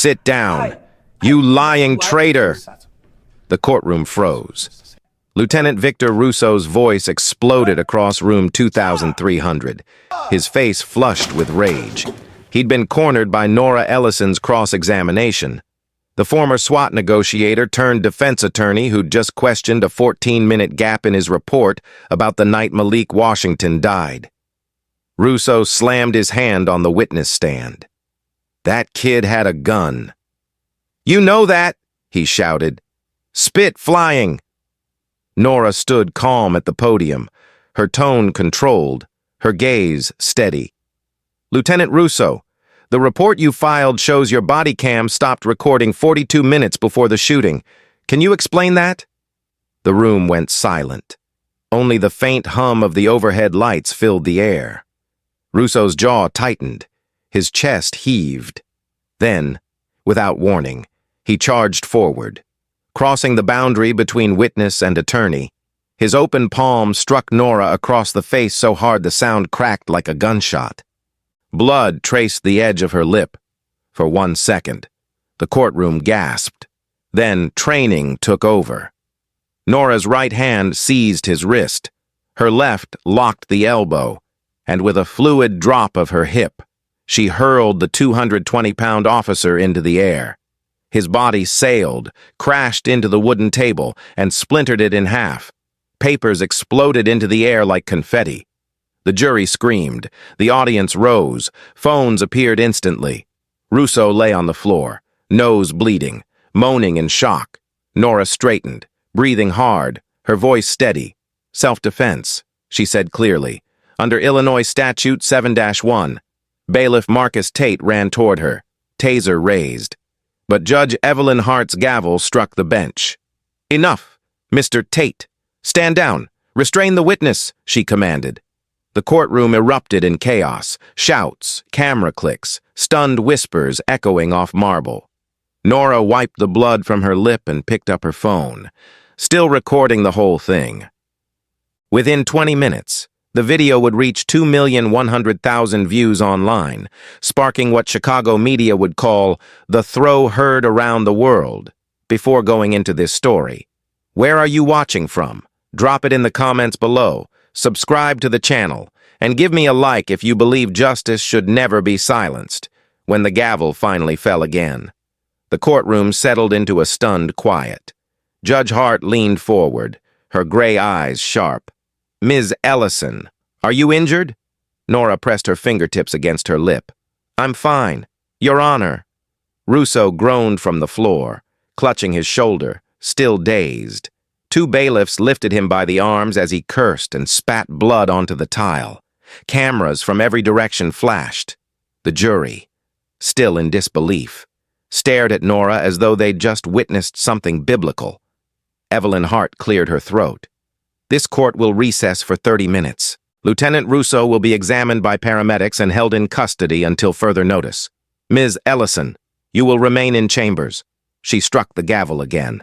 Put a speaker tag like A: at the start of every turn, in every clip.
A: Sit down. You lying traitor! The courtroom froze. Lieutenant Victor Russo's voice exploded across room 2300, his face flushed with rage. He'd been cornered by Nora Ellison's cross-examination. The former SWAT negotiator turned defense attorney who'd just questioned a 14-minute gap in his report about the night Malik Washington died. Russo slammed his hand on the witness stand. That kid had a gun. "You know that," he shouted. "Spit flying." Nora stood calm at the podium, her tone controlled, her gaze steady. "Lieutenant Russo, the report you filed shows your body cam stopped recording 42 minutes before the shooting. Can you explain that?" The room went silent. Only the faint hum of the overhead lights filled the air. Russo's jaw tightened. His chest heaved. Then, without warning, he charged forward. Crossing the boundary between witness and attorney, his open palm struck Nora across the face so hard the sound cracked like a gunshot. Blood traced the edge of her lip. For 1 second, the courtroom gasped. Then training took over. Nora's right hand seized his wrist. Her left locked the elbow, and with a fluid drop of her hip, she hurled the 220-pound officer into the air. His body sailed, crashed into the wooden table, and splintered it in half. Papers exploded into the air like confetti. The jury screamed. The audience rose. Phones appeared instantly. Russo lay on the floor, nose bleeding, moaning in shock. Nora straightened, breathing hard, her voice steady. "Self-defense," she said clearly. "Under Illinois Statute 7-1. Bailiff Marcus Tate ran toward her, taser raised. But Judge Evelyn Hart's gavel struck the bench. "Enough, Mr. Tate. Stand down. Restrain the witness," she commanded. The courtroom erupted in chaos, shouts, camera clicks, stunned whispers echoing off marble. Nora wiped the blood from her lip and picked up her phone, still recording the whole thing. Within 20 minutes, the video would reach 2,100,000 views online, sparking what Chicago media would call the throw heard around the world. Before going into this story, where are you watching from? Drop it in the comments below, subscribe to the channel, and give me a like if you believe justice should never be silenced. When the gavel finally fell again, the courtroom settled into a stunned quiet. Judge Hart leaned forward, her gray eyes sharp. "Ms. Ellison, are you injured?" Nora pressed her fingertips against her lip. "I'm fine, Your Honor." Russo groaned from the floor, clutching his shoulder, still dazed. Two bailiffs lifted him by the arms as he cursed and spat blood onto the tile. Cameras from every direction flashed. The jury, still in disbelief, stared at Nora as though they'd just witnessed something biblical. Evelyn Hart cleared her throat. "This court will recess for 30 minutes. Lieutenant Russo will be examined by paramedics and held in custody until further notice. Ms. Ellison, you will remain in chambers." She struck the gavel again.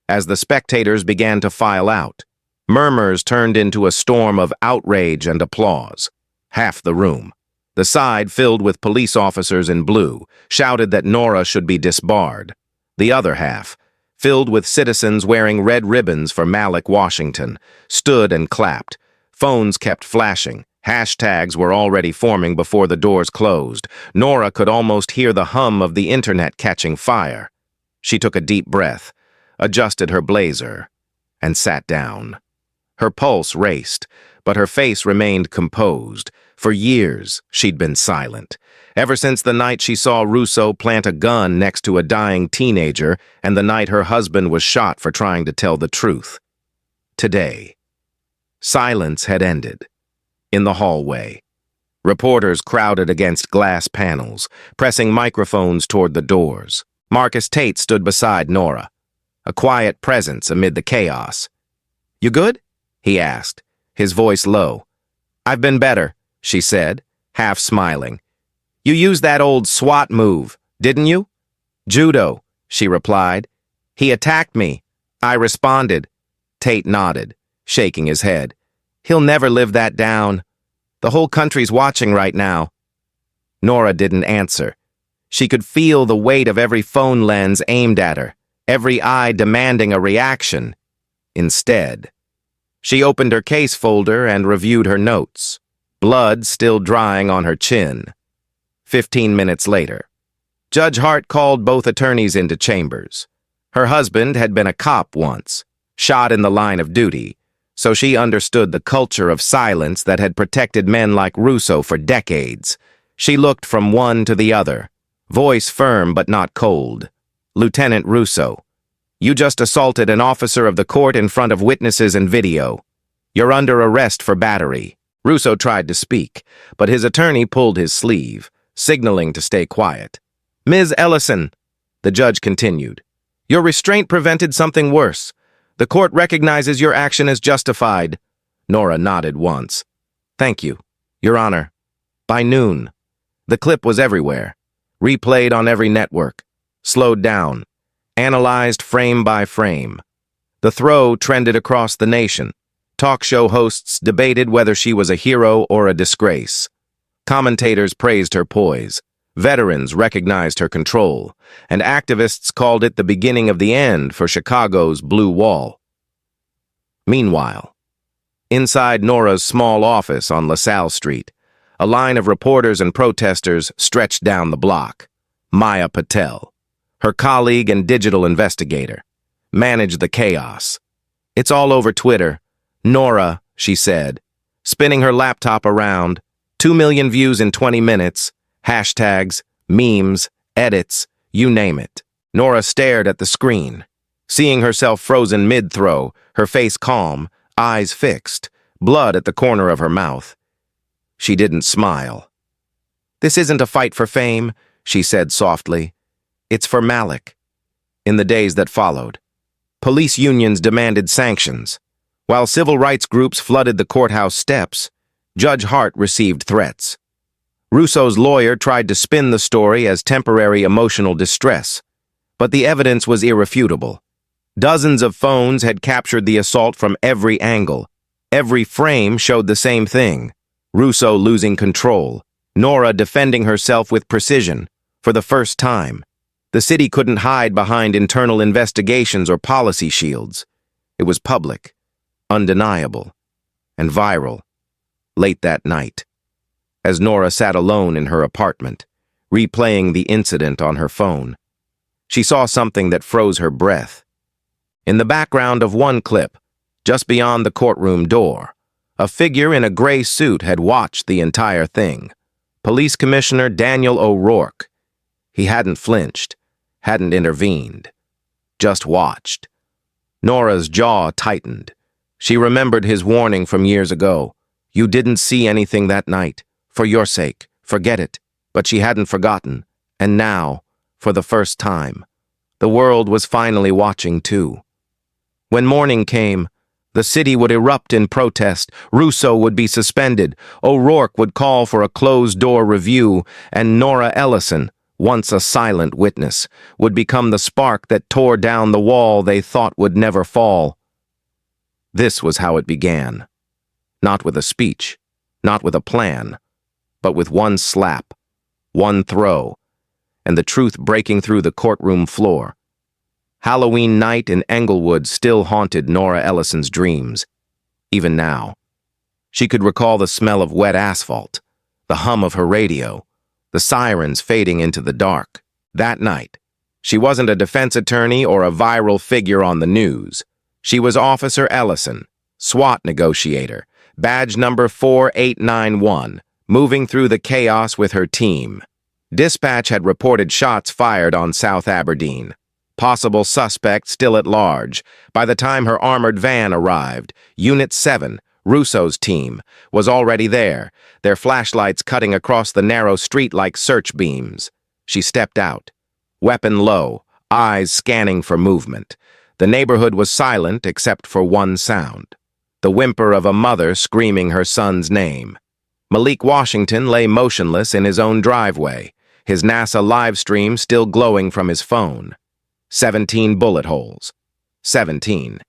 A: As the spectators began to file out, murmurs turned into a storm of outrage and applause. Half the room, the side filled with police officers in blue, shouted that Nora should be disbarred. The other half, filled with citizens wearing red ribbons for Malik Washington, stood and clapped. Phones kept flashing. Hashtags were already forming before the doors closed. Nora could almost hear the hum of the internet catching fire. She took a deep breath, adjusted her blazer, and sat down. Her pulse raced, but her face remained composed. For years, she'd been silent. Ever since the night she saw Russo plant a gun next to a dying teenager and the night her husband was shot for trying to tell the truth. Today, silence had ended. In the hallway, reporters crowded against glass panels, pressing microphones toward the doors. Marcus Tate stood beside Nora, a quiet presence amid the chaos. "You good?" he asked, his voice low. "I've been better," she said, half smiling. "You used that old SWAT move, didn't you?" "Judo," she replied. "He attacked me. I responded." Tate nodded, shaking his head. "He'll never live that down. The whole country's watching right now." Nora didn't answer. She could feel the weight of every phone lens aimed at her, every eye demanding a reaction. Instead, she opened her case folder and reviewed her notes, blood still drying on her chin. 15 minutes later, Judge Hart called both attorneys into chambers. Her husband had been a cop once, shot in the line of duty, so she understood the culture of silence that had protected men like Russo for decades. She looked from one to the other, voice firm but not cold. "Lieutenant Russo, you just assaulted an officer of the court in front of witnesses and video. You're under arrest for battery." Russo tried to speak, but his attorney pulled his sleeve, signaling to stay quiet. "Ms. Ellison," the judge continued, "your restraint prevented something worse. The court recognizes your action as justified." Nora nodded once. "Thank you, Your Honor." By noon, the clip was everywhere, replayed on every network, slowed down, analyzed frame by frame. The throw trended across the nation. Talk show hosts debated whether she was a hero or a disgrace. Commentators praised her poise. Veterans recognized her control, and activists called it the beginning of the end for Chicago's Blue Wall. Meanwhile, inside Nora's small office on LaSalle Street, a line of reporters and protesters stretched down the block. Maya Patel, her colleague and digital investigator, managed the chaos. "It's all over Twitter. Nora," she said, spinning her laptop around, 2 million views in 20 minutes, hashtags, memes, edits, you name it. Nora stared at the screen, seeing herself frozen mid-throw, her face calm, eyes fixed, blood at the corner of her mouth. She didn't smile. "This isn't a fight for fame," she said softly. "It's for Malik." In the days that followed, police unions demanded sanctions. While civil rights groups flooded the courthouse steps, Judge Hart received threats. Russo's lawyer tried to spin the story as temporary emotional distress, but the evidence was irrefutable. Dozens of phones had captured the assault from every angle. Every frame showed the same thing: Russo losing control, Nora defending herself with precision. For the first time, the city couldn't hide behind internal investigations or policy shields. It was public, undeniable, and viral. Late that night, as Nora sat alone in her apartment, replaying the incident on her phone, she saw something that froze her breath. In the background of one clip, just beyond the courtroom door, a figure in a gray suit had watched the entire thing. Police Commissioner Daniel O'Rourke. He hadn't flinched, hadn't intervened, just watched. Nora's jaw tightened. She remembered his warning from years ago. "You didn't see anything that night. For your sake, forget it." But she hadn't forgotten. And now, for the first time, the world was finally watching too. When morning came, the city would erupt in protest. Russo would be suspended. O'Rourke would call for a closed-door review, and Nora Ellison, once a silent witness, would become the spark that tore down the wall they thought would never fall. This was how it began. Not with a speech, not with a plan, but with one slap, one throw, and the truth breaking through the courtroom floor. Halloween night in Englewood still haunted Nora Ellison's dreams. Even now, she could recall the smell of wet asphalt, the hum of her radio, the sirens fading into the dark. That night, she wasn't a defense attorney or a viral figure on the news. She was Officer Ellison, SWAT negotiator, badge number 4891, moving through the chaos with her team. Dispatch had reported shots fired on South Aberdeen. Possible suspect still at large. By the time her armored van arrived, Unit 7, Russo's team, was already there, their flashlights cutting across the narrow street like search beams. She stepped out, weapon low, eyes scanning for movement. The neighborhood was silent except for one sound: the whimper of a mother screaming her son's name. Malik Washington lay motionless in his own driveway, his NASA live stream still glowing from his phone. 17 bullet holes. 17.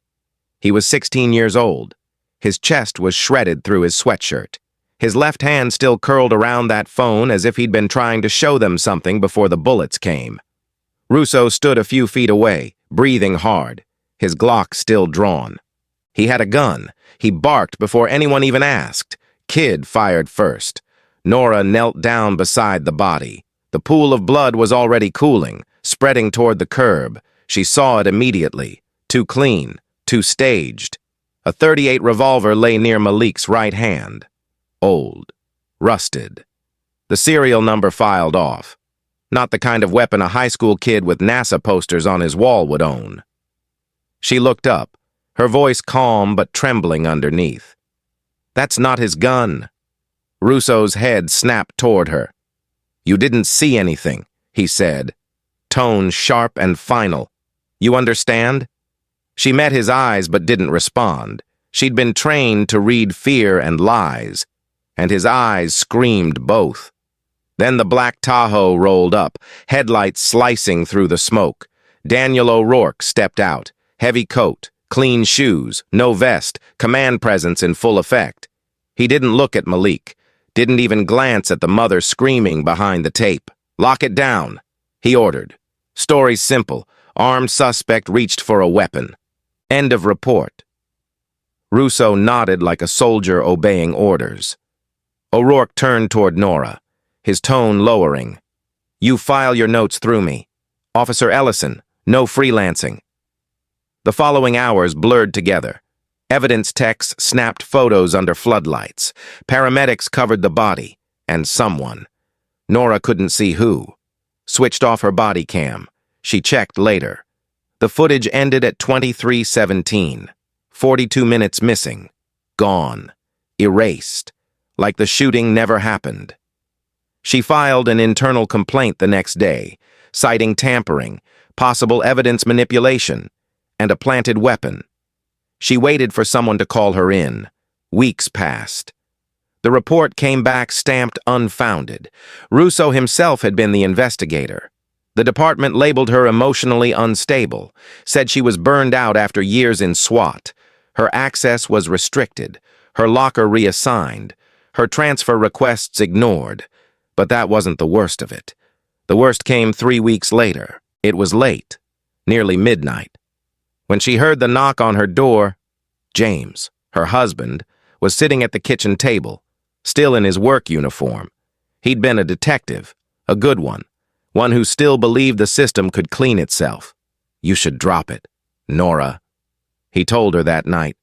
A: He was 16 years old. His chest was shredded through his sweatshirt. His left hand still curled around that phone as if he'd been trying to show them something before the bullets came. Russo stood a few feet away, breathing hard, his Glock still drawn. He had a gun. He barked before anyone even asked. Kid fired first. Nora knelt down beside the body. The pool of blood was already cooling, spreading toward the curb. She saw it immediately. Too clean, too staged. A .38 revolver lay near Malik's right hand. Old. Rusted. The serial number filed off. Not the kind of weapon a high school kid with NASA posters on his wall would own. She looked up, her voice calm but trembling underneath. That's not his gun. Russo's head snapped toward her. You didn't see anything, he said, tone sharp and final. You understand? She met his eyes but didn't respond. She'd been trained to read fear and lies, and his eyes screamed both. Then the black Tahoe rolled up, headlights slicing through the smoke. Daniel O'Rourke stepped out, heavy coat, clean shoes, no vest, command presence in full effect. He didn't look at Malik, didn't even glance at the mother screaming behind the tape. Lock it down, he ordered. Story's simple. Armed suspect reached for a weapon. End of report. Russo nodded like a soldier obeying orders. O'Rourke turned toward Nora, his tone lowering. You file your notes through me. Officer Ellison, no freelancing. The following hours blurred together. Evidence techs snapped photos under floodlights. Paramedics covered the body, and someone. Nora couldn't see who. Switched off her body cam. She checked later. The footage ended at 23:17. 42 minutes missing. Gone. Erased. Like the shooting never happened. She filed an internal complaint the next day, citing tampering, possible evidence manipulation, and a planted weapon. She waited for someone to call her in. Weeks passed. The report came back stamped unfounded. Russo himself had been the investigator. The department labeled her emotionally unstable, said she was burned out after years in SWAT. Her access was restricted, her locker reassigned, her transfer requests ignored. But that wasn't the worst of it. The worst came 3 weeks later. It was late, nearly midnight. When she heard the knock on her door, James, her husband, was sitting at the kitchen table, still in his work uniform. He'd been a detective, a good one who still believed the system could clean itself. You should drop it, Nora. He told her that night,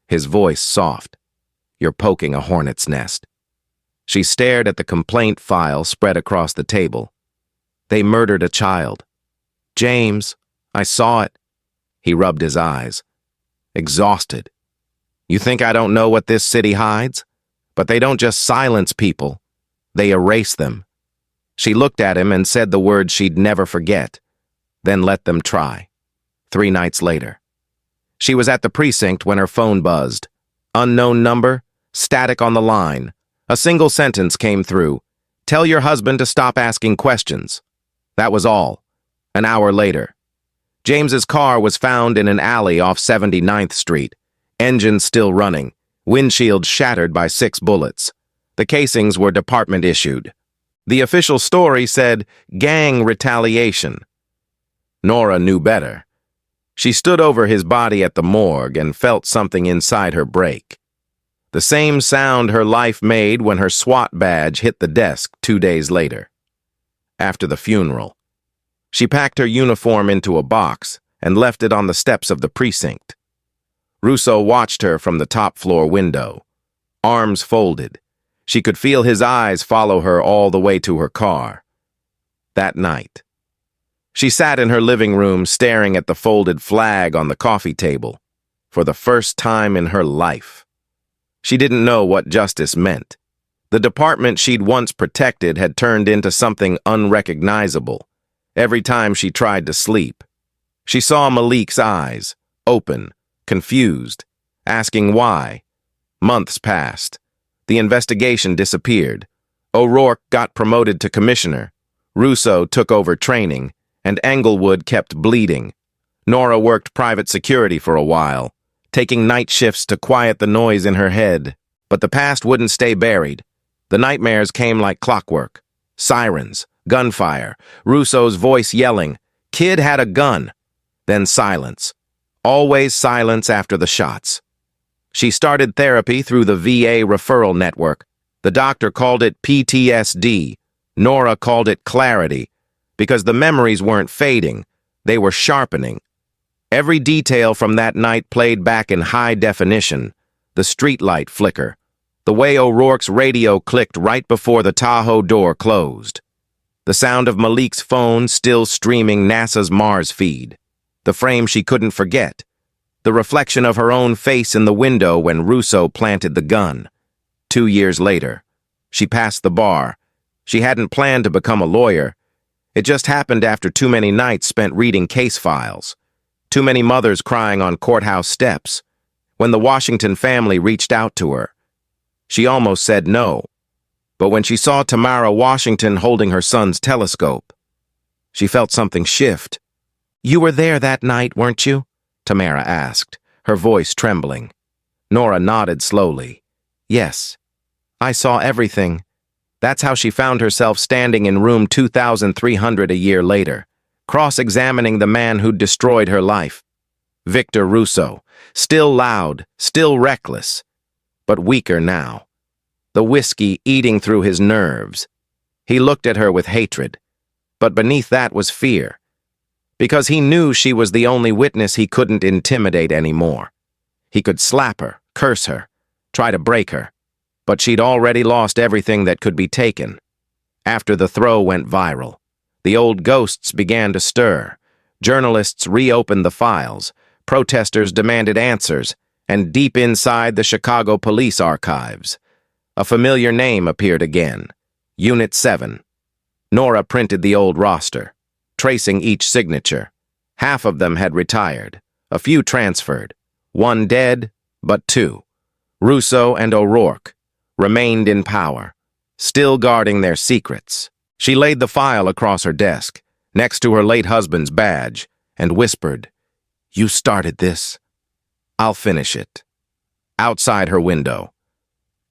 A: his voice soft. You're poking a hornet's nest. She stared at the complaint file spread across the table. They murdered a child. James, I saw it. He rubbed his eyes. Exhausted. You think I don't know what this city hides? But they don't just silence people. They erase them. She looked at him and said the words she'd never forget. Then let them try. 3 nights later. She was at the precinct when her phone buzzed. Unknown number, static on the line. A single sentence came through. Tell your husband to stop asking questions. That was all. An hour later. James's car was found in an alley off 79th Street. Engine still running. Windshield shattered by 6 bullets. The casings were department issued. The official story said, gang retaliation. Nora knew better. She stood over his body at the morgue and felt something inside her break. The same sound her life made when her SWAT badge hit the desk 2 days later. After the funeral, she packed her uniform into a box and left it on the steps of the precinct. Russo watched her from the top-floor window. Arms folded. She could feel his eyes follow her all the way to her car. That night, she sat in her living room staring at the folded flag on the coffee table for the first time in her life. She didn't know what justice meant. The department she'd once protected had turned into something unrecognizable every time she tried to sleep. She saw Malik's eyes, open, confused, asking why. Months passed. The investigation disappeared. O'Rourke got promoted to commissioner. Russo took over training, and Englewood kept bleeding. Nora worked private security for a while, taking night shifts to quiet the noise in her head. But the past wouldn't stay buried. The nightmares came like clockwork. Sirens, gunfire, Russo's voice yelling, "Kid had a gun." Then silence. Always silence after the shots. She started therapy through the VA referral network. The doctor called it PTSD. Nora called it clarity, because the memories weren't fading, they were sharpening. Every detail from that night played back in high definition. The streetlight flicker, the way O'Rourke's radio clicked right before the Tahoe door closed, the sound of Malik's phone still streaming NASA's Mars feed, the frame she couldn't forget, the reflection of her own face in the window when Russo planted the gun. 2 years later, she passed the bar. She hadn't planned to become a lawyer. It just happened after too many nights spent reading case files, too many mothers crying on courthouse steps. When the Washington family reached out to her, she almost said no. But when she saw Tamara Washington holding her son's telescope, she felt something shift. "You were there that night, weren't you?" Tamara asked, her voice trembling. Nora nodded slowly. "Yes, I saw everything." That's how she found herself standing in room 2300 a year later, cross-examining the man who'd destroyed her life. Victor Russo, still loud, still reckless, but weaker now. The whiskey eating through his nerves. He looked at her with hatred, but beneath that was fear, because he knew she was the only witness he couldn't intimidate anymore. He could slap her, curse her, try to break her, but she'd already lost everything that could be taken. After the throw went viral, the old ghosts began to stir. Journalists reopened the files, protesters demanded answers, and deep inside the Chicago police archives, a familiar name appeared again, Unit 7. Nora printed the old roster, tracing each signature. Half of them had retired, a few transferred. One dead, but two, Russo and O'Rourke, remained in power, still guarding their secrets. She laid the file across her desk, next to her late husband's badge, and whispered, "You started this. I'll finish it." Outside her window,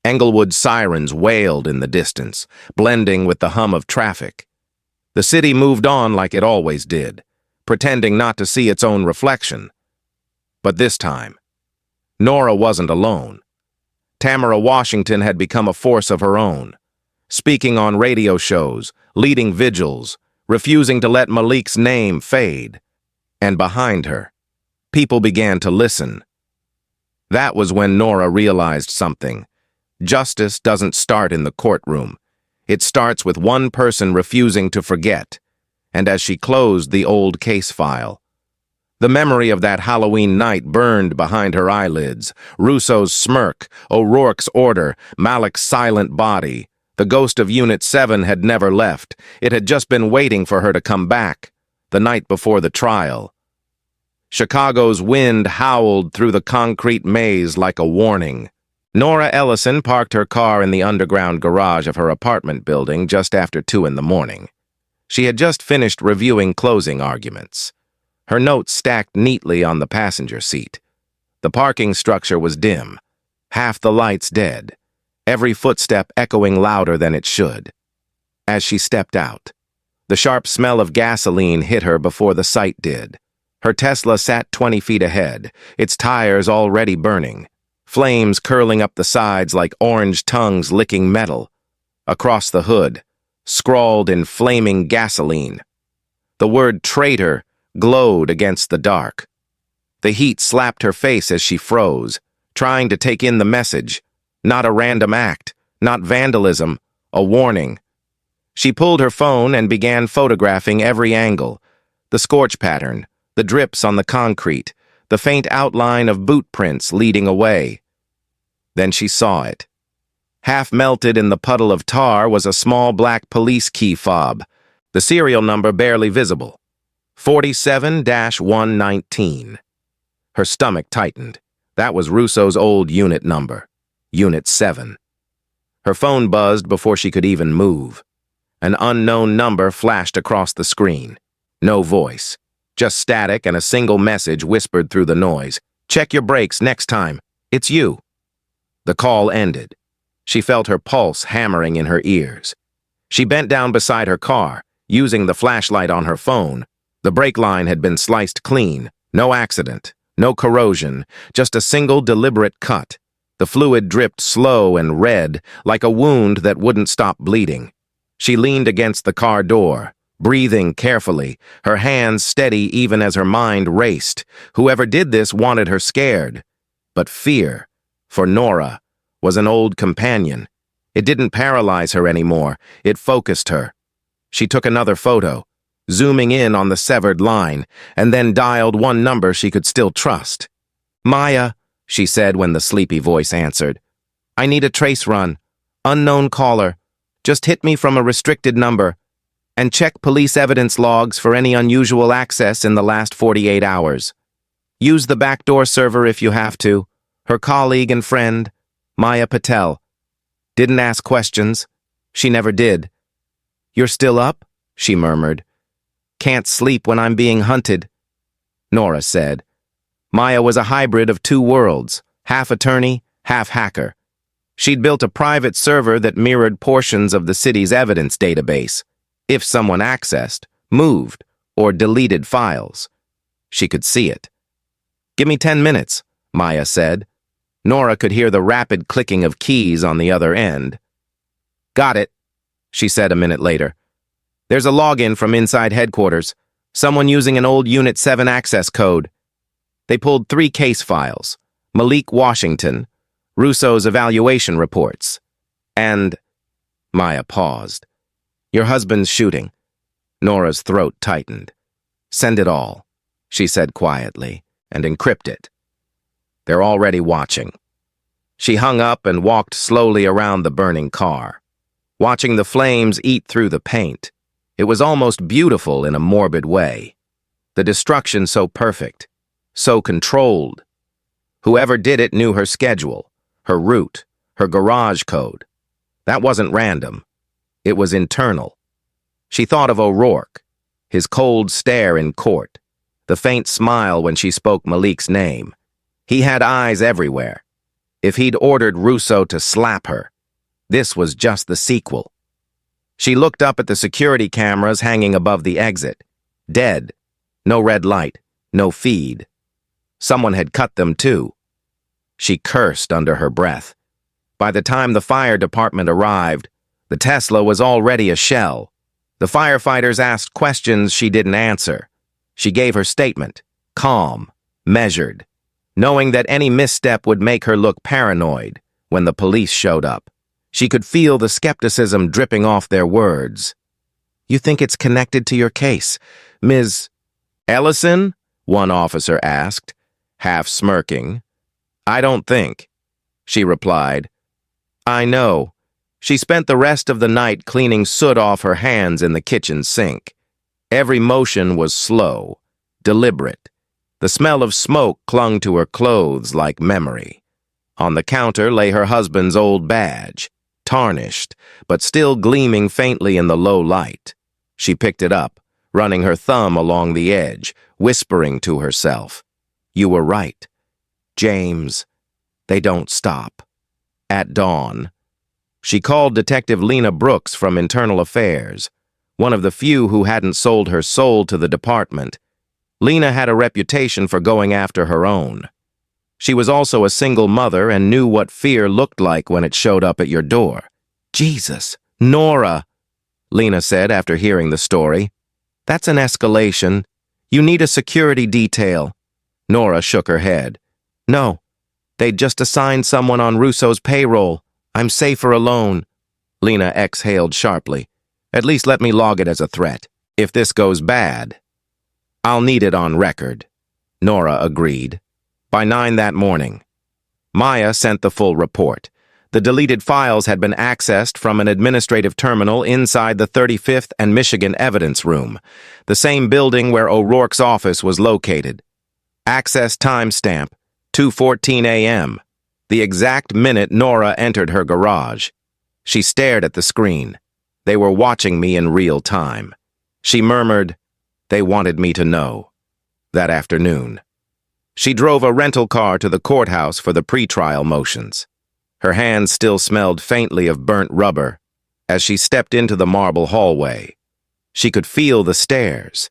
A: Englewood's sirens wailed in the distance, blending with the hum of traffic. The city moved on like it always did, pretending not to see its own reflection. But this time, Nora wasn't alone. Tamara Washington had become a force of her own, speaking on radio shows, leading vigils, refusing to let Malik's name fade. And behind her, people began to listen. That was when Nora realized something. Justice doesn't start in the courtroom. It starts with one person refusing to forget. And as she closed the old case file, the memory of that Halloween night burned behind her eyelids. Russo's smirk, O'Rourke's order, Malik's silent body. The ghost of Unit 7 had never left. It had just been waiting for her to come back, the night before the trial. Chicago's wind howled through the concrete maze like a warning. Nora Ellison parked her car in the underground garage of her apartment building just after 2 in the morning. She had just finished reviewing closing arguments. Her notes stacked neatly on the passenger seat. The parking structure was dim, half the lights dead, every footstep echoing louder than it should. As she stepped out, the sharp smell of gasoline hit her before the sight did. Her Tesla sat 20 feet ahead, its tires already burning, flames curling up the sides like orange tongues licking metal. Across the hood, scrawled in flaming gasoline, the word traitor glowed against the dark. The heat slapped her face as she froze, trying to take in the message. Not a random act, not vandalism, a warning. She pulled her phone and began photographing every angle. The scorch pattern, the drips on the concrete, the faint outline of boot prints leading away. Then she saw it. Half melted in the puddle of tar was a small black police key fob, the serial number barely visible. 47-119. Her stomach tightened. That was Russo's old unit number, Unit 7. Her phone buzzed before she could even move. An unknown number flashed across the screen. No voice, just static and a single message whispered through the noise. "Check your brakes next time. It's you." The call ended. She felt her pulse hammering in her ears. She bent down beside her car, using the flashlight on her phone. The brake line had been sliced clean. No accident, no corrosion, just a single deliberate cut. The fluid dripped slow and red, like a wound that wouldn't stop bleeding. She leaned against the car door, breathing carefully, her hands steady even as her mind raced. Whoever did this wanted her scared. But fear, for Nora, was an old companion. It didn't paralyze her anymore, it focused her. She took another photo, zooming in on the severed line, and then dialed one number she could still trust. "Maya," she said when the sleepy voice answered. "I need a trace run. Unknown caller. Just hit me from a restricted number. And check police evidence logs for any unusual access in the last 48 hours. Use the backdoor server if you have to. Her colleague and friend, Maya Patel. Didn't ask questions. She never did." "You're still up?" she murmured. "Can't sleep when I'm being hunted," Nora said. Maya was a hybrid of two worlds, half attorney, half hacker. She'd built a private server that mirrored portions of the city's evidence database. If someone accessed, moved, or deleted files, she could see it. "Give me 10 minutes, Maya said. Nora could hear the rapid clicking of keys on the other end. "Got it," she said a minute later. "There's a login from inside headquarters, someone using an old Unit 7 access code." They pulled 3 case files, Malik Washington, Russo's evaluation reports, and... Maya paused. "Your husband's shooting." Nora's throat tightened. "Send it all," she said quietly, "and encrypt it. They're already watching." She hung up and walked slowly around the burning car, watching the flames eat through the paint. It was almost beautiful in a morbid way. The destruction so perfect, so controlled. Whoever did it knew her schedule, her route, her garage code. That wasn't random. It was internal. She thought of O'Rourke, his cold stare in court, the faint smile when she spoke Malik's name. He had eyes everywhere. If he'd ordered Russo to slap her, this was just the sequel. She looked up at the security cameras hanging above the exit. Dead. No red light. No feed. Someone had cut them too. She cursed under her breath. By the time the fire department arrived, the Tesla was already a shell. The firefighters asked questions she didn't answer. She gave her statement, calm, measured, knowing that any misstep would make her look paranoid when the police showed up. She could feel the skepticism dripping off their words. "You think it's connected to your case, Ms. Ellison?" one officer asked, half smirking. "I don't think," she replied. "I know." She spent the rest of the night cleaning soot off her hands in the kitchen sink. Every motion was slow, deliberate. The smell of smoke clung to her clothes like memory. On the counter lay her husband's old badge, tarnished, but still gleaming faintly in the low light. She picked it up, running her thumb along the edge, whispering to herself, "You were right. James, they don't stop." At dawn, she called Detective Lena Brooks from Internal Affairs, one of the few who hadn't sold her soul to the department. Lena had a reputation for going after her own. She was also a single mother and knew what fear looked like when it showed up at your door. "Jesus, Nora," Lena said after hearing the story. "That's an escalation. You need a security detail." Nora shook her head. "No, they'd just assigned someone on Russo's payroll. I'm safer alone." Lena exhaled sharply. "At least let me log it as a threat. If this goes bad, I'll need it on record." Nora agreed. By 9 that morning, Maya sent the full report. The deleted files had been accessed from an administrative terminal inside the 35th and Michigan evidence room, the same building where O'Rourke's office was located. Access timestamp, 2:14 a.m., the exact minute Nora entered her garage. She stared at the screen. They were watching me in real time. She murmured, "They wanted me to know." That afternoon, she drove a rental car to the courthouse for the pretrial motions. Her hands still smelled faintly of burnt rubber. As she stepped into the marble hallway, she could feel the stares,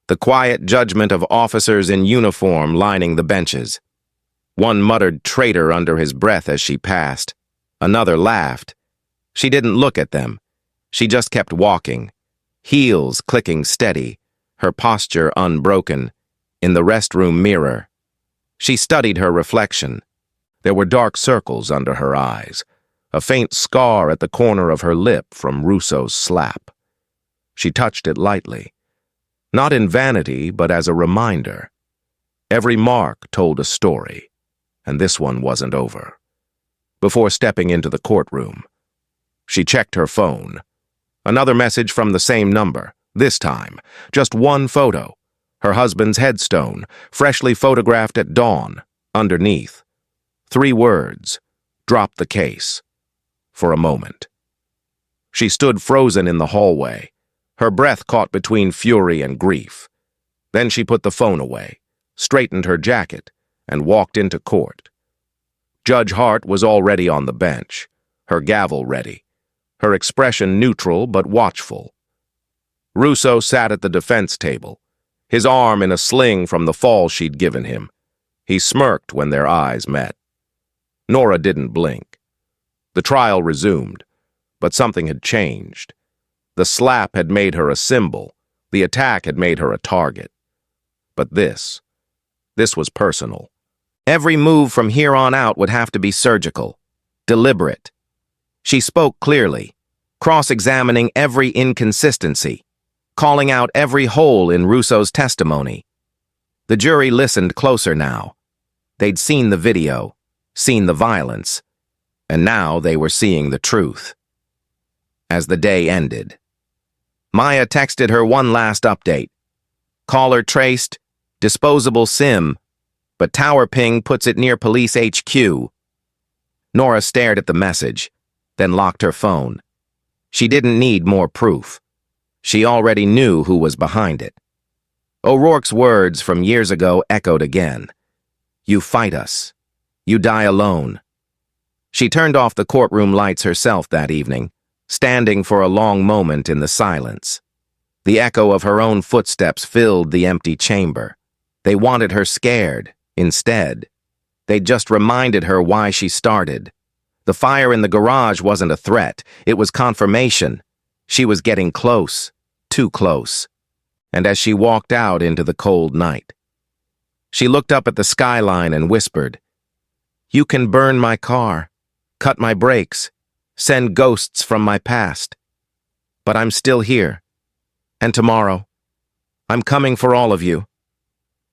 A: the quiet judgment of officers in uniform lining the benches. One muttered "traitor" under his breath as she passed. Another laughed. She didn't look at them. She just kept walking, heels clicking steady, her posture unbroken, in the restroom mirror. She studied her reflection. There were dark circles under her eyes, a faint scar at the corner of her lip from Russo's slap. She touched it lightly, not in vanity, but as a reminder. Every mark told a story, and this one wasn't over. Before stepping into the courtroom, she checked her phone. Another message from the same number, this time, just one photo. Her husband's headstone, freshly photographed at dawn, underneath. 3 words, "Drop the case." For a moment. She stood frozen in the hallway, her breath caught between fury and grief. Then she put the phone away, straightened her jacket, and walked into court. Judge Hart was already on the bench, her gavel ready, her expression neutral but watchful. Russo sat at the defense table, his arm in a sling from the fall she'd given him. He smirked when their eyes met. Nora didn't blink. The trial resumed, but something had changed. The slap had made her a symbol, the attack had made her a target. But this was personal. Every move from here on out would have to be surgical, deliberate. She spoke clearly, cross-examining every inconsistency, calling out every hole in Russo's testimony. The jury listened closer now. They'd seen the video, seen the violence, and now they were seeing the truth. As the day ended, Maya texted her one last update. Caller traced, disposable SIM, but tower ping puts it near police HQ. Nora stared at the message, then locked her phone. She didn't need more proof. She already knew who was behind it. O'Rourke's words from years ago echoed again. "You fight us. You die alone." She turned off the courtroom lights herself that evening, standing for a long moment in the silence. The echo of her own footsteps filled the empty chamber. They wanted her scared, instead. They just reminded her why she started. The fire in the garage wasn't a threat, it was confirmation. She was getting close, too close. And as she walked out into the cold night, she looked up at the skyline and whispered, "You can burn my car, cut my brakes, send ghosts from my past. But I'm still here. And tomorrow, I'm coming for all of you."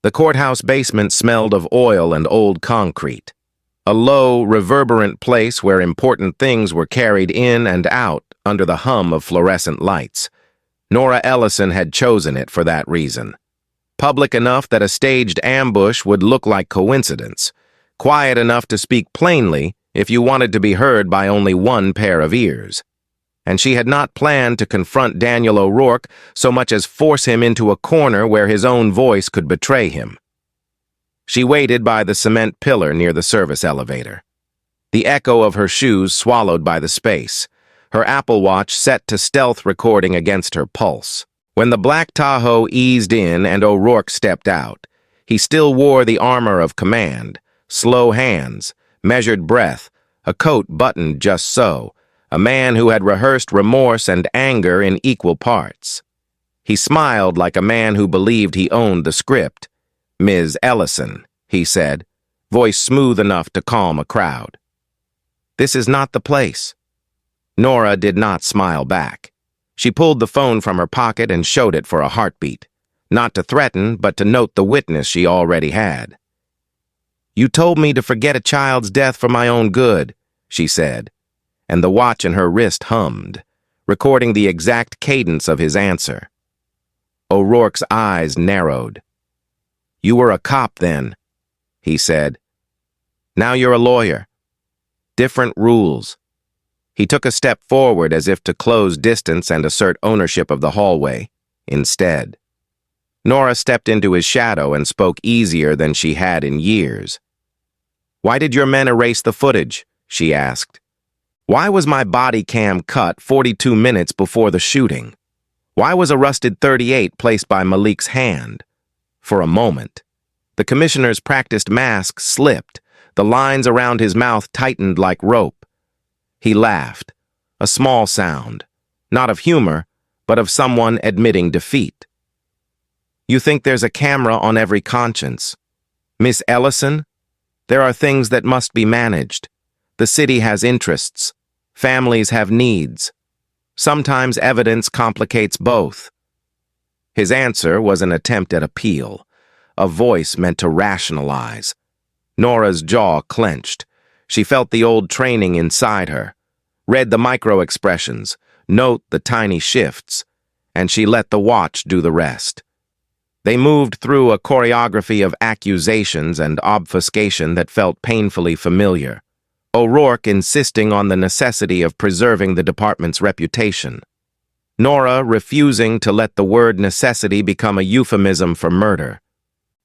A: The courthouse basement smelled of oil and old concrete, a low, reverberant place where important things were carried in and out under the hum of fluorescent lights. Nora Ellison had chosen it for that reason. Public enough that a staged ambush would look like coincidence, quiet enough to speak plainly if you wanted to be heard by only one pair of ears. And she had not planned to confront Daniel O'Rourke so much as force him into a corner where his own voice could betray him. She waited by the cement pillar near the service elevator, the echo of her shoes swallowed by the space, her Apple Watch set to stealth recording against her pulse. When the black Tahoe eased in and O'Rourke stepped out, he still wore the armor of command, slow hands, measured breath, a coat buttoned just so, a man who had rehearsed remorse and anger in equal parts. He smiled like a man who believed he owned the script. "Ms. Ellison," he said, voice smooth enough to calm a crowd. "This is not the place." Nora did not smile back. She pulled the phone from her pocket and showed it for a heartbeat, not to threaten, but to note the witness she already had. "You told me to forget a child's death for my own good," she said, and the watch in her wrist hummed, recording the exact cadence of his answer. O'Rourke's eyes narrowed. "You were a cop then," he said. "Now you're a lawyer. Different rules." He took a step forward as if to close distance and assert ownership of the hallway, instead. Nora stepped into his shadow and spoke easier than she had in years. "Why did your men erase the footage? she asked. Why was my body cam cut 42 minutes before the shooting? Why was a rusted .38 placed by Malik's hand? For a moment, the commissioner's practiced mask slipped. The lines around his mouth tightened like rope. He laughed, a small sound, not of humor, but of someone admitting defeat. You think there's a camera on every conscience? Miss Ellison, there are things that must be managed. The city has interests. Families have needs. Sometimes evidence complicates both. His answer was an attempt at appeal, a voice meant to rationalize. Nora's jaw clenched. She felt the old training inside her, read the micro-expressions, note the tiny shifts, and she let the watch do the rest. They moved through a choreography of accusations and obfuscation that felt painfully familiar, O'Rourke insisting on the necessity of preserving the department's reputation. Nora refusing to let the word necessity become a euphemism for murder.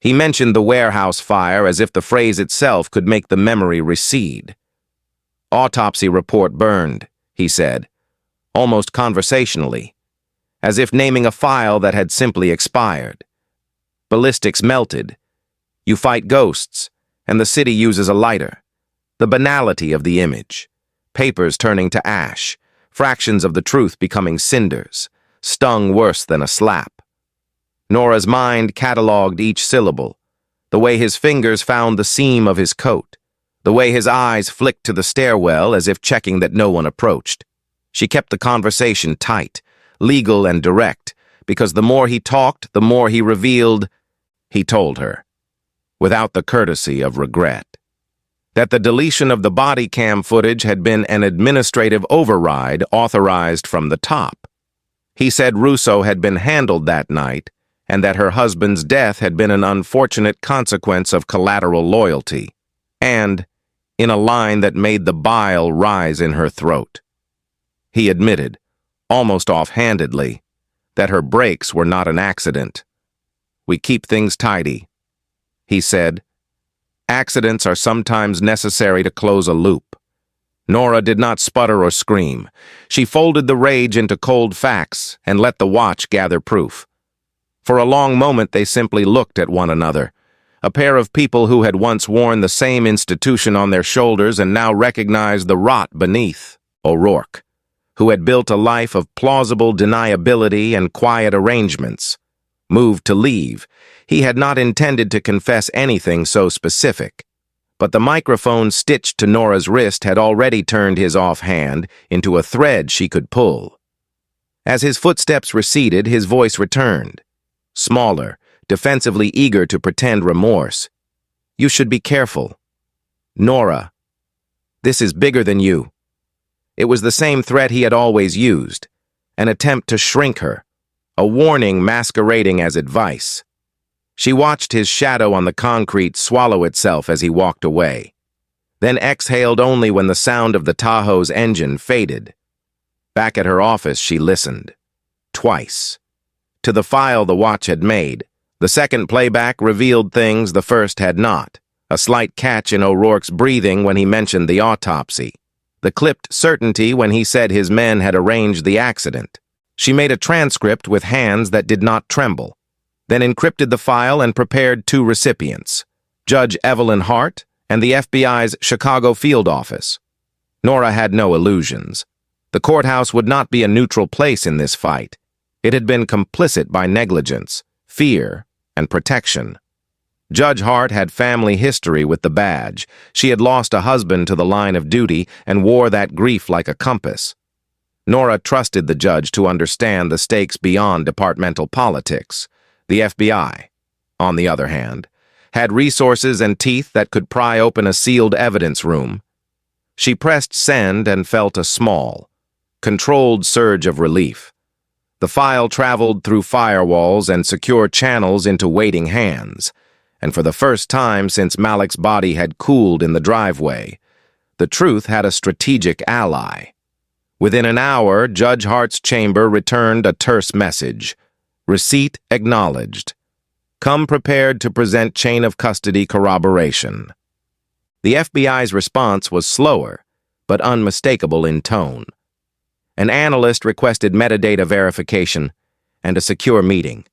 A: He mentioned the warehouse fire as if the phrase itself could make the memory recede. Autopsy report burned, he said, almost conversationally, as if naming a file that had simply expired. Ballistics melted. You fight ghosts, and the city uses a lighter. The banality of the image. Papers turning to ash, fractions of the truth becoming cinders, stung worse than a slap. Nora's mind catalogued each syllable, the way his fingers found the seam of his coat, the way his eyes flicked to the stairwell as if checking that no one approached. She kept the conversation tight, legal and direct, because the more he talked, the more he revealed, he told her, without the courtesy of regret, that the deletion of the body cam footage had been an administrative override authorized from the top. He said Russo had been handled that night, and that her husband's death had been an unfortunate consequence of collateral loyalty, and, in a line that made the bile rise in her throat, he admitted, almost offhandedly, that her breaks were not an accident. We keep things tidy, he said. Accidents are sometimes necessary to close a loop. Nora did not sputter or scream. She folded the rage into cold facts and let the watch gather proof. For a long moment they simply looked at one another, a pair of people who had once worn the same institution on their shoulders and now recognized the rot beneath. O'Rourke, who had built a life of plausible deniability and quiet arrangements, moved to leave. He had not intended to confess anything so specific, but the microphone stitched to Nora's wrist had already turned his offhand into a thread she could pull. As his footsteps receded, his voice returned, smaller, defensively eager to pretend remorse. You should be careful. Nora, this is bigger than you. It was the same threat he had always used, an attempt to shrink her, a warning masquerading as advice. She watched his shadow on the concrete swallow itself as he walked away, then exhaled only when the sound of the Tahoe's engine faded. Back at her office, she listened. Twice. To the file the watch had made. The second playback revealed things the first had not, a slight catch in O'Rourke's breathing when he mentioned the autopsy, the clipped certainty when he said his men had arranged the accident. She made a transcript with hands that did not tremble, then encrypted the file and prepared two recipients, Judge Evelyn Hart and the FBI's Chicago field office. Nora had no illusions. The courthouse would not be a neutral place in this fight. It had been complicit by negligence, fear, and protection. Judge Hart had family history with the badge. She had lost a husband to the line of duty and wore that grief like a compass. Nora trusted the judge to understand the stakes beyond departmental politics. The FBI, on the other hand, had resources and teeth that could pry open a sealed evidence room. She pressed send and felt a small, controlled surge of relief. The file traveled through firewalls and secure channels into waiting hands, and for the first time since Malik's body had cooled in the driveway, the truth had a strategic ally. Within an hour, Judge Hart's chamber returned a terse message. Receipt acknowledged. Come prepared to present chain of custody corroboration. The FBI's response was slower, but unmistakable in tone. An analyst requested metadata verification and a secure meeting.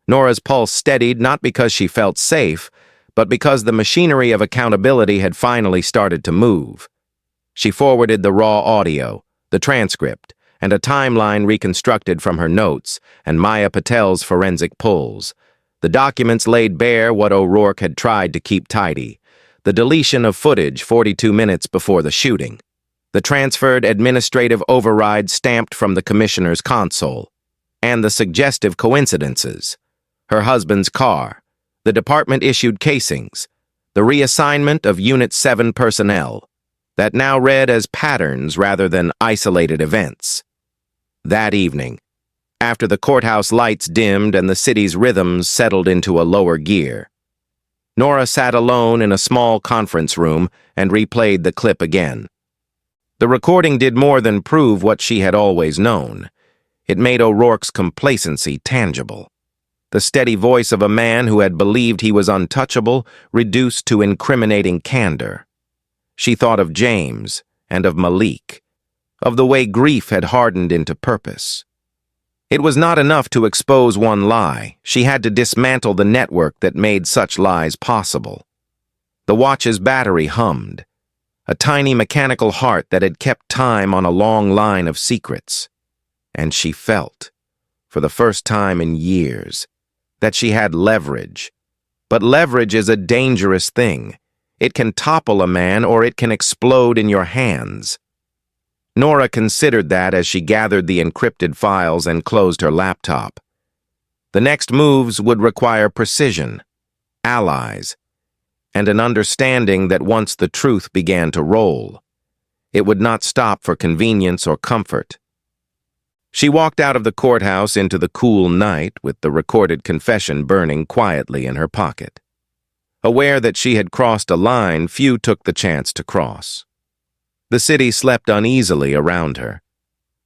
A: Nora's pulse steadied not because she felt safe, but because the machinery of accountability had finally started to move. She forwarded the raw audio, the transcript, and a timeline reconstructed from her notes and Maya Patel's forensic pulls. The documents laid bare what O'Rourke had tried to keep tidy: the deletion of footage 42 minutes before the shooting, the transferred administrative override stamped from the commissioner's console, and the suggestive coincidences: her husband's car, the department-issued casings, the reassignment of Unit 7 personnel, that now read as patterns rather than isolated events. That evening, after the courthouse lights dimmed and the city's rhythms settled into a lower gear, Nora sat alone in a small conference room and replayed the clip again. The recording did more than prove what she had always known. It made O'Rourke's complacency tangible. The steady voice of a man who had believed he was untouchable, reduced to incriminating candor. She thought of James and of Malik, of the way grief had hardened into purpose. It was not enough to expose one lie. She had to dismantle the network that made such lies possible. The watch's battery hummed, a tiny mechanical heart that had kept time on a long line of secrets. And she felt, for the first time in years, that she had leverage. But leverage is a dangerous thing. It can topple a man or it can explode in your hands. Nora considered that as she gathered the encrypted files and closed her laptop. The next moves would require precision, allies, and an understanding that once the truth began to roll, it would not stop for convenience or comfort. She walked out of the courthouse into the cool night with the recorded confession burning quietly in her pocket. Aware that she had crossed a line few took the chance to cross. The city slept uneasily around her.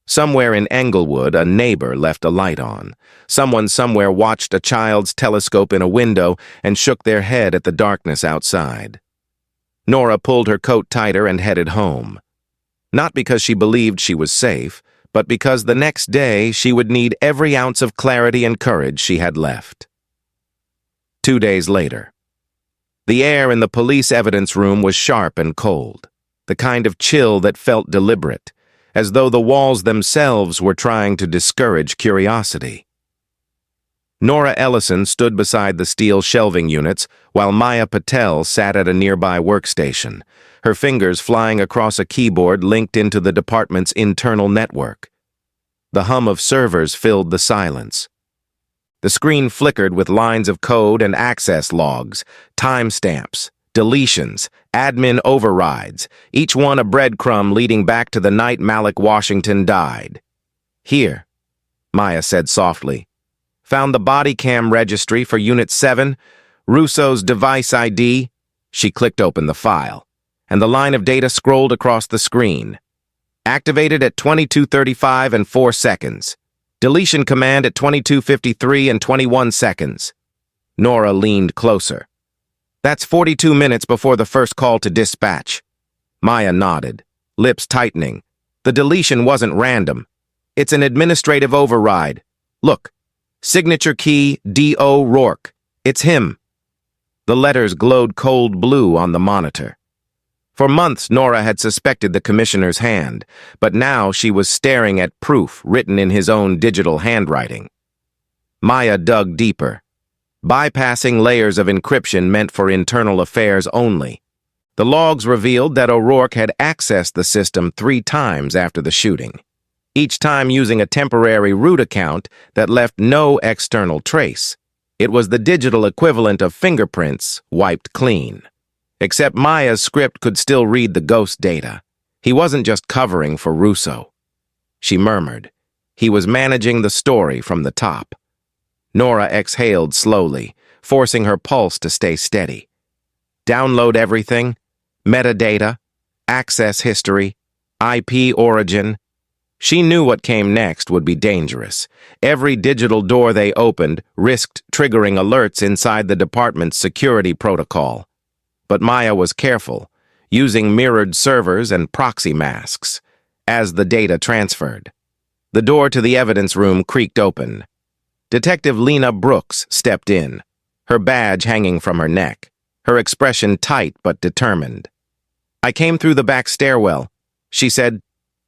A: Somewhere in Englewood, a neighbor left a light on. Someone somewhere watched a child's telescope in a window and shook their head at the darkness outside. Nora pulled her coat tighter and headed home. Not because she believed she was safe, but because the next day she would need every ounce of clarity and courage she had left. 2 days later. The air in the police evidence room was sharp and cold, the kind of chill that felt deliberate, as though the walls themselves were trying to discourage curiosity. Nora Ellison stood beside the steel shelving units while Maya Patel sat at a nearby workstation, her fingers flying across a keyboard linked into the department's internal network. The hum of servers filled the silence. The screen flickered with lines of code and access logs, timestamps, deletions, admin overrides, each one a breadcrumb leading back to the night Malik Washington died. "Here," Maya said softly. "Found the body cam registry for Unit 7, Russo's device ID." She clicked open the file, and the line of data scrolled across the screen. "Activated at 22:35 and 4 seconds. Deletion command at 22:53 and 21 seconds. Nora leaned closer. "That's 42 minutes before the first call to dispatch." Maya nodded, lips tightening. "The deletion wasn't random. It's an administrative override. Look, signature key D.O. Rourke. It's him." The letters glowed cold blue on the monitor. For months, Nora had suspected the commissioner's hand, but now she was staring at proof written in his own digital handwriting. Maya dug deeper, bypassing layers of encryption meant for internal affairs only. The logs revealed that O'Rourke had accessed the system 3 times after the shooting, each time using a temporary root account that left no external trace. It was the digital equivalent of fingerprints wiped clean. Except Maya's script could still read the ghost data. He wasn't just covering for Russo. She murmured. He was managing the story from the top. Nora exhaled slowly, forcing her pulse to stay steady. Download everything, metadata, access history, IP origin. She knew what came next would be dangerous. Every digital door they opened risked triggering alerts inside the department's security protocol. But Maya was careful, using mirrored servers and proxy masks, as the data transferred. The door to the evidence room creaked open. Detective Lena Brooks stepped in, her badge hanging from her neck, her expression tight but determined. "I came through the back stairwell," she said.